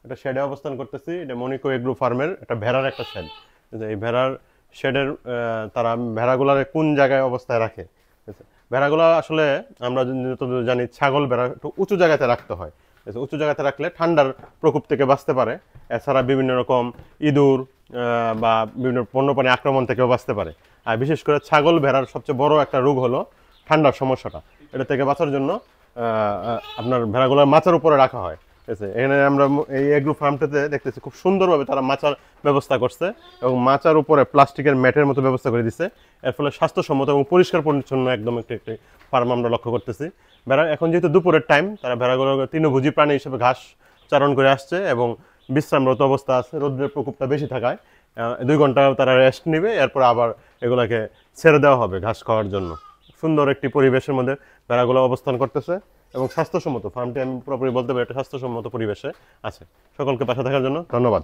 একটা শেডে অবস্থান করতেছি। এটা মনিকো এগ্রো ফার্মের একটা ভেড়ার একটা শেড। এই ভেড়ার শেডের তারা ভেড়াগুলার কোন জায়গায় অবস্থায় রাখে। ভেড়াগুলো আসলে আমরা যতদূর জানি ছাগল ভেড়া একটু উঁচু জায়গাতে রাখতে হয়। উঁচু জায়গাতে রাখলে ঠান্ডার প্রকোপ থেকে বাঁচতে পারে। এছাড়া বিভিন্ন রকম ইঁদুর বা বিভিন্ন বন্যপ্রাণী আক্রমণ থেকেও বাঁচতে পারে। আর বিশেষ করে ছাগল ভেড়ার সবচেয়ে বড় একটা রোগ হলো ঠান্ডার সমস্যাটা। এটা থেকে বাঁচার জন্য আপনার ভেড়াগুলোর মাচার উপরে রাখা হয়। ঠিক আছে, এখানে আমরা এই এগ্রো ফার্মটাতে দেখতেছি খুব সুন্দরভাবে তারা মাচার ব্যবস্থা করছে এবং মাচার উপরে প্লাস্টিকের ম্যাটের মতো ব্যবস্থা করে দিচ্ছে। এর ফলে স্বাস্থ্যসম্মত এবং পরিষ্কার পরিচ্ছন্ন একদম একটি ফার্ম আমরা লক্ষ্য করতেছি। ভেড়া এখন যেহেতু দুপুরের টাইম, তারা ভেড়াগুলো তৃণভোজী প্রাণী হিসেবে ঘাস চারণ করে আসছে এবং বিশ্রামরত অবস্থা আছে। রোদ্রের প্রকোপটা বেশি থাকায় 2 ঘন্টা তারা রেস্ট নেবে, এরপর আবার এগুলাকে ছেড়ে দেওয়া হবে ঘাস খাওয়ার জন্য। সুন্দর একটি পরিবেশের মধ্যে ভেড়াগুলো অবস্থান করতেছে এবং স্বাস্থ্যসম্মত ফার্মটি আমি পুরোপুরি বলতে পারি একটা স্বাস্থ্যসম্মত পরিবেশে আছে। সকলকে পাশে থাকার জন্য ধন্যবাদ।